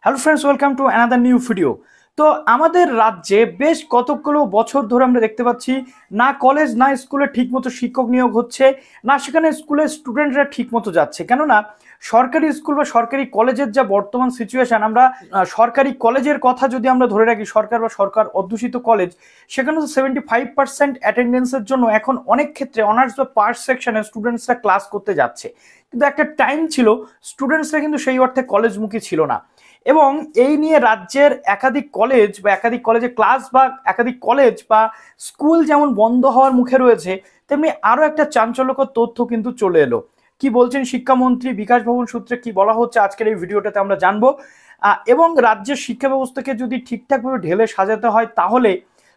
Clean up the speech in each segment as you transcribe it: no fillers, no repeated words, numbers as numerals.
Hello friends, welcome to another new video. তো আমাদের রাজ্যে বেশ কতগুলো বছর ধরে আমরা দেখতে পাচ্ছি না কলেজ না স্কুলে ঠিকমতো শিক্ষক নিয়োগ হচ্ছে, না সেখানে স্কুলের স্টুডেন্টরা ঠিকমতো যাচ্ছে। কেননা সরকারি স্কুল বা সরকারি কলেজের যা বর্তমান সিচুয়েশন, আমরা সরকারি কলেজের কথা যদি আমরা ধরে রাখি, সরকার বা সরকার অধ্যুষিত কলেজ, সেখানে তো 75% অ্যাটেন্ডেন্সের জন্য এখন অনেক ক্ষেত্রে অনার্স বা পার্ট সেকশনে স্টুডেন্টসরা ক্লাস করতে যাচ্ছে। কিন্তু একটা টাইম ছিল স্টুডেন্টসরা কিন্তু সেই অর্থে কলেজমুখী ছিল না, এবং এই নিয়ে রাজ্যের একাধিক কলেজ বা একাধিক কলেজে ক্লাস বা একাধিক কলেজ বা স্কুল যেমন বন্ধ হওয়ার মুখে রয়েছে, তেমনি আরও একটা চাঞ্চল্যকর তথ্য কিন্তু চলে এলো। কি বলছেন শিক্ষামন্ত্রী, বিকাশ ভবন সূত্রে কি বলা হচ্ছে আজকের এই ভিডিওটাতে আমরা জানবো। এবং রাজ্যের শিক্ষা ব্যবস্থাকে যদি ঠিকঠাকভাবে ঢেলে সাজাতে হয়, তাহলে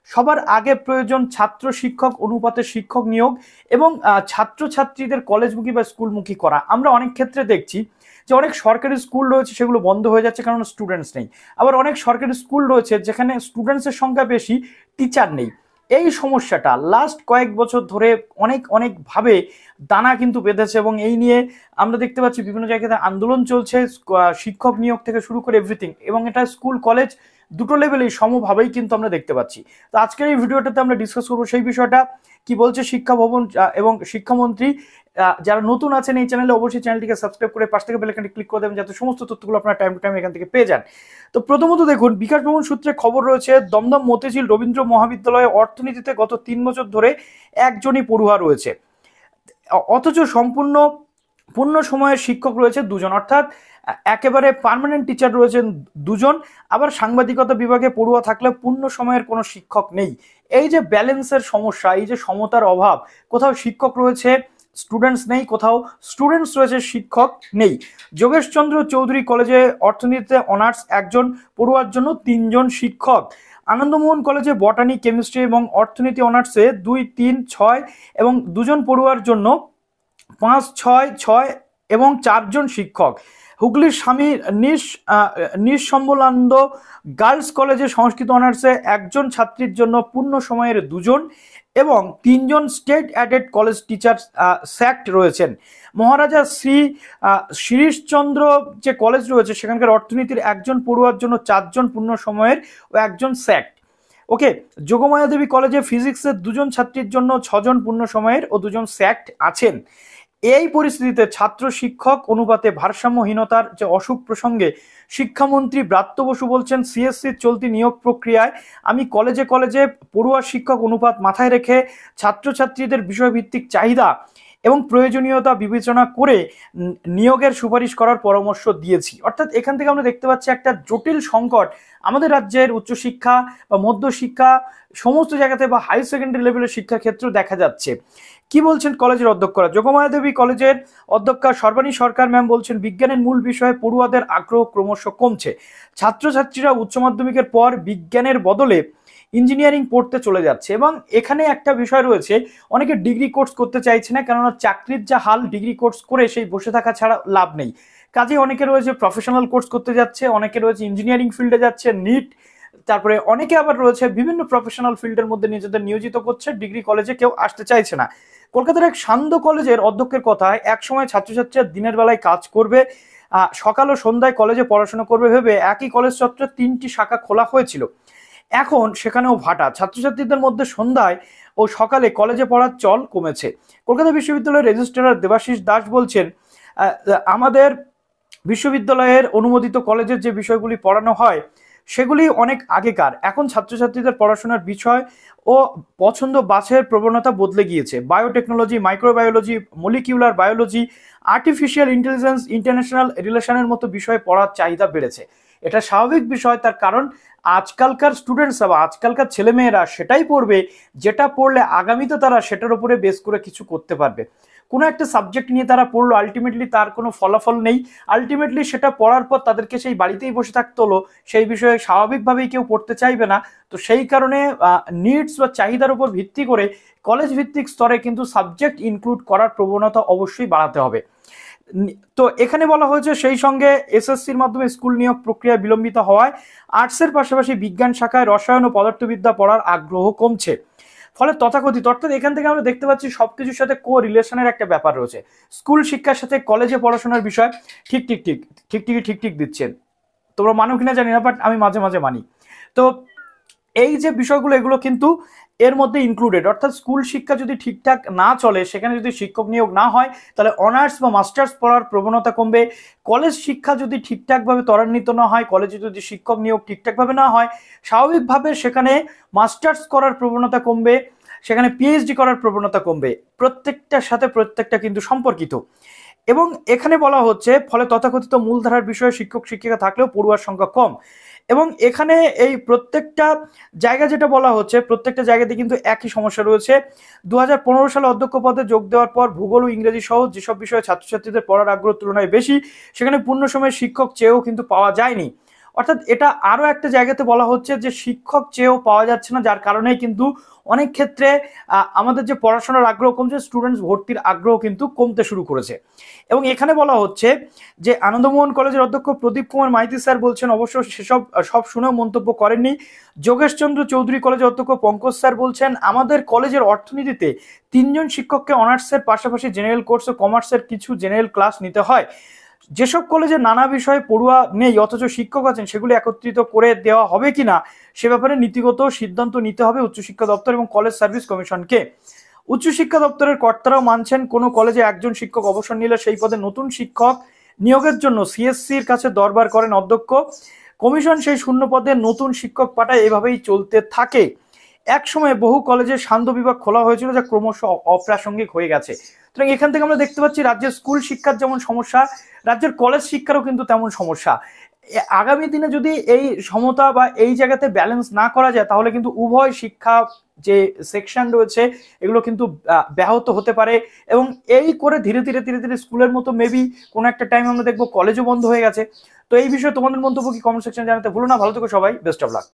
সবার আগে প্রয়োজন ছাত্র শিক্ষক অনুপাতে শিক্ষক নিয়োগ এবং ছাত্রছাত্রীদের কলেজমুখী বা স্কুলমুখী করা। আমরা অনেক ক্ষেত্রে দেখছি যে অনেক সরকারি স্কুল রয়েছে সেগুলো বন্ধ হয়ে যাচ্ছে কারণ স্টুডেন্টস নেই, আবার অনেক সরকারি স্কুল রয়েছে যেখানে স্টুডেন্টসের সংখ্যা বেশি, টিচার নেই। এই সমস্যাটা লাস্ট কয়েক বছর ধরে অনেকভাবে দানা কিন্তু বেঁধেছে, এবং এই নিয়ে আমরা দেখতে পাচ্ছি বিভিন্ন জায়গাতে আন্দোলন চলছে, শিক্ষক নিয়োগ থেকে শুরু করে এভরিথিং, এবং এটা স্কুল কলেজ দুটো লেভেলেই সমভাবেই কিন্তু আমরা দেখতে পাচ্ছি। তো আজকের এই ভিডিওটাতে আমরা ডিসকাস করবো সেই বিষয়টা, কি বলছে শিক্ষা ভবন এবং শিক্ষামন্ত্রী। যারা নতুন আছেন এই চ্যানেলে, অবশ্যই চ্যানেলটিকে সাবস্ক্রাইব করে পাশ থেকে বেল আইকনটি ক্লিক করে দেবেন, যাতে সমস্ত তথ্যগুলো আপনারা টাইম টু টাইম এখান থেকে পেয়ে যান। তো প্রথমত দেখুন, বিকাশ ভবন সূত্রে খবর রয়েছে দমদম মতিঝিল রবীন্দ্র মহাবিদ্যালয়ে অর্থনীতিতে গত 3 বছর ধরে একজনই পড়ুয়া রয়েছে, অথচ পূর্ণ সময়ের শিক্ষক রয়েছে 2জন, অর্থাৎ একেবারে পার্মানেন্ট টিচার রয়েছেন 2জন, আবার সাংবাদিকতা বিভাগে পড়ুয়া থাকলে পূর্ণ সময়ের কোনো শিক্ষক নেই। এই যে ব্যালেন্সের সমস্যা, এই যে সমতার অভাব, কোথাও শিক্ষক রয়েছে স্টুডেন্টস নেই, কোথাও স্টুডেন্টস রয়েছে শিক্ষক নেই। যোগেশচন্দ্র চৌধুরী কলেজে অর্থনীতিতে অনার্স 1জন পড়ুয়ার জন্য 3জন শিক্ষক। আনন্দমোহন কলেজে বটানি, কেমিস্ট্রি এবং অর্থনীতি অনার্সে 2, 3, 6 এবং 2জন পড়ুয়ার জন্য 5, 6, 6 এবং 4জন শিক্ষক। হুগলির স্বামী নিঃসম্বলানন্দ গার্লস কলেজে সংস্কৃত অনার্সে 1জন ছাত্রীর জন্য পূর্ণ সময়ের 2জন এবং 3জন স্টেট অ্যাডেড কলেজ টিচার স্যাক্ট রয়েছেন। মহারাজা শিরিশচন্দ্র যে কলেজ রয়েছে সেখানকার অর্থনীতির 1জন পড়ুয়ার জন্য 4জন পূর্ণ সময়ের ও 1জন স্যাক্ট। ওকে, যোগমায়া দেবী কলেজে ফিজিক্সের 2জন ছাত্রীর জন্য 6জন পূর্ণ সময়ের ও 2জন স্যাক্ট আছেন। এই পরিস্থিতিতে ছাত্র শিক্ষক অনুপাতে ভারসাম্যহীনতার যে অসুখ প্রসঙ্গে শিক্ষামন্ত্রী ব্রাত্য বসু বলছেন, সিএসসির চলতি নিয়োগ প্রক্রিয়ায় আমি কলেজে কলেজে পড়ুয়া শিক্ষক অনুপাত মাথায় রেখে ছাত্রছাত্রীদের বিষয়ভিত্তিক চাহিদা এবং প্রয়োজনীয়তা বিবেচনা করে নিয়োগের সুপারিশ করার পরামর্শ দিয়েছি। অর্থাৎ এখান থেকে আমরা দেখতে পাচ্ছি একটা জটিল সংকট আমাদের রাজ্যের উচ্চশিক্ষা বা মধ্যশিক্ষা সমস্ত জায়গাতে বা হাই সেকেন্ডারি লেভেলের শিক্ষাক্ষেত্র দেখা যাচ্ছে। কি বলছেন কলেজের অধ্যক্ষরা? যোগমায়া দেবী কলেজের অধ্যক্ষা সর্বাণী সরকার ম্যাম বলছেন, বিজ্ঞানের মূল বিষয়ে পড়ুয়াদের আগ্রহ ক্রমশ কমছে। ছাত্রছাত্রীরা উচ্চ মাধ্যমিকের পর বিজ্ঞানের বদলে ইঞ্জিনিয়ারিং পড়তে চলে যাচ্ছে, এবং এখানে একটা বিষয় রয়েছে, অনেকে ডিগ্রি কোর্স করতে চাইছে না, কেননা চাকরির যা হাল, ডিগ্রি কোর্স করে সেই বসে থাকা ছাড়া লাভ নেই। কাজে অনেকে রয়েছে প্রফেশনাল কোর্স করতে যাচ্ছে, অনেকে রয়েছে ইঞ্জিনিয়ারিং ফিল্ডে যাচ্ছে, নিট, তারপরে অনেকে আবার রয়েছে বিভিন্ন প্রফেশনাল ফিল্ডের মধ্যে নিজেদের নিয়োজিত করছে, ডিগ্রি কলেজে কেউ আসতে চাইছে না। কলকাতার এক সান্ধ্য কলেজের অধ্যক্ষের কথায়, একসময় ছাত্রছাত্রীরা দিনের বেলায় কাজ করবে, সকাল ও সন্ধ্যায় কলেজে পড়াশোনা করবে ভেবে একই কলেজ চত্বরে 3টি শাখা খোলা হয়েছিল। এখন সেখানেও ভাটা, ছাত্রছাত্রীদের মধ্যে সন্ধ্যায় ও সকালে কলেজে পড়ার চল কমেছে। কলকাতা বিশ্ববিদ্যালয়ের রেজিস্ট্রার দেবাশিস দাস বলছেন, আমাদের বিশ্ববিদ্যালয়ের অনুমোদিত কলেজের যে বিষয়গুলি পড়ানো হয় সেগুলি অনেক আগেকার, এখন ছাত্রছাত্রীদের পড়াশোনার বিষয় ও পছন্দ বাছের প্রবণতা বদলে গিয়েছে। Biotechnology, microbiology, molecular biology, artificial intelligence, international রিলেশনের মতো বিষয়ে পড়ার চাহিদা বেড়েছে। এটা স্বাভাবিক বিষয়, তার কারণ আজকালকার স্টুডেন্টসরা বা আজকালকার ছেলেমেয়েরা সেটাই পড়বে যেটা পড়লে আগামীতে তারা সেটার উপরে বেস করে কিছু করতে পারবে। কোনো একটা সাবজেক্ট নিয়ে তারা পড়লো, আলটিমেটলি তার কোনো ফলাফল নেই, আলটিমেটলি সেটা পড়ার পর তাদেরকে সেই বাড়িতেই বসে থাকতে হলো, সেই বিষয়ে স্বাভাবিকভাবেই কেউ পড়তে চাইবে না। তো সেই কারণে নিডস বা চাহিদার উপর ভিত্তি করে কলেজ ভিত্তিক স্তরে কিন্তু সাবজেক্ট ইনক্লুড করার প্রবণতা অবশ্যই বাড়াতে হবে। তো এখানে বলা হয়েছে, সেই সঙ্গে এসএসসির মাধ্যমে স্কুল নিয়োগ প্রক্রিয়া বিলম্বিত হওয়ায় আর্টসের পাশাপাশি বিজ্ঞান শাখায় রসায়ন ও পদার্থবিদ্যা পড়ার আগ্রহ কমছে। ফলে তথাকথিত, অর্থাৎ এখান থেকে আমরা দেখতে পাচ্ছি সবকিছুর সাথে কো রিলেশনের একটা ব্যাপার রয়েছে। স্কুল শিক্ষার সাথে কলেজে পড়াশোনার বিষয় ঠিক দিচ্ছেন। তোমরা মানো কিনা জানি না, বাট আমি মাঝে মাঝে মানি। তো এই যে বিষয়গুলো এগুলো কিন্তু এর মধ্যে ইনক্লুডেড, অর্থাৎ স্কুল শিক্ষা যদি ঠিকঠাক না চলে, সেখানে যদি শিক্ষক নিয়োগ না হয়, তাহলে অনার্স বা মাস্টার্স পড়ার প্রবণতা কমবে। কলেজ শিক্ষা যদি ঠিকঠাকভাবে ত্বরান্বিত না হয়, কলেজে যদি শিক্ষক নিয়োগ ঠিকঠাকভাবে না হয়, স্বাভাবিকভাবে সেখানে মাস্টার্স করার প্রবণতা কমবে, সেখানে পিএইচডি করার প্রবণতা কমবে। প্রত্যেকটার সাথে প্রত্যেকটা কিন্তু সম্পর্কিত। এবং এখানে বলা হচ্ছে ফলে তথাকথিত মূলধারার বিষয়ে শিক্ষক শিক্ষিকা থাকলেও পড়ুয়ার সংখ্যা কম। এবং এখানে এই প্রত্যেকটা জায়গা যেটা বলা হচ্ছে, প্রত্যেকটা জায়গাতে কিন্তু একই সমস্যা রয়েছে। 2015 সালে অধ্যক্ষ পদে যোগ দেওয়ার পর ভূগোল ও ইংরেজি সহ যেসব বিষয়ে ছাত্রছাত্রীদের পড়ার আগ্রহ তুলনায় বেশি, সেখানে পূর্ণ সময়ে শিক্ষক চেয়েও কিন্তু পাওয়া যায়নি। অর্থাৎ এটা আরো একটা জায়গাতে বলা হচ্ছে যে শিক্ষক চেয়েও পাওয়া যাচ্ছে না, যার কারণে কিন্তু অনেক ক্ষেত্রে আমাদের যে পড়াশোনার আগ্রহ কমছে, স্টুডেন্টস ভর্তির আগ্রহ কিন্তু কমতে শুরু করেছে। এবং এখানে বলা হচ্ছে যে আনন্দমোহন কলেজের অধ্যক্ষ প্রদীপ কুমার মাইতি স্যার বলছেন, অবশ্য সব শুনেও মন্তব্য করেননি। যোগেশচন্দ্র চৌধুরী কলেজের অধ্যক্ষ পঙ্কজ স্যার বলছেন, আমাদের কলেজের অর্থনীতিতে 3 জন শিক্ষককে অনার্সের পাশাপাশি জেনারেল কোর্স ও কমার্সের কিছু জেনারেল ক্লাস নিতে হয়। যেসব কলেজে নানা বিষয়ে পড়ুয়া নেই অথচ শিক্ষক আছেন, সেগুলি একত্রিত করে দেওয়া হবে কিনা সে ব্যাপারে নীতিগত সিদ্ধান্ত নিতে হবে উচ্চশিক্ষা দপ্তর এবং কলেজ সার্ভিস কমিশনকে। উচ্চশিক্ষা দপ্তরের কর্তারাও মানছেন, কোনো কলেজে একজন শিক্ষক অবসর নিলে সেই পদে নতুন শিক্ষক নিয়োগের জন্য সিএসসির কাছে দরবার করেন অধ্যক্ষ। কমিশন সেই শূন্য পদে নতুন শিক্ষক পাঠায়, এভাবেই চলতে থাকে। এক সময় বহু কলেজে সান্ধ্য বিভাগ খোলা হয়েছিল, যা ক্রমশ অপ্রাসঙ্গিক হয়ে গেছে। সুতরাং এখান থেকে আমরা দেখতে পাচ্ছি রাজ্যের স্কুল শিক্ষার যেমন সমস্যা, রাজ্যের কলেজ শিক্ষারও কিন্তু তেমন সমস্যা। আগামী দিনে যদি এই সমতা বা এই জায়গাতে ব্যালেন্স না করা যায়, তাহলে কিন্তু উভয় শিক্ষা যে সেকশন রয়েছে এগুলো কিন্তু ব্যাহত হতে পারে। এবং এই করে ধীরে ধীরে ধীরে ধীরে স্কুলের মতো মেবি কোনো একটা টাইম আমরা দেখবো কলেজও বন্ধ হয়ে গেছে। তো এই বিষয়ে তোমাদের মন্তব্য কি কমেন্ট সেকশনে জানাতে ভুলো না। ভালো থেকো সবাই, বেস্ট অফ লাক।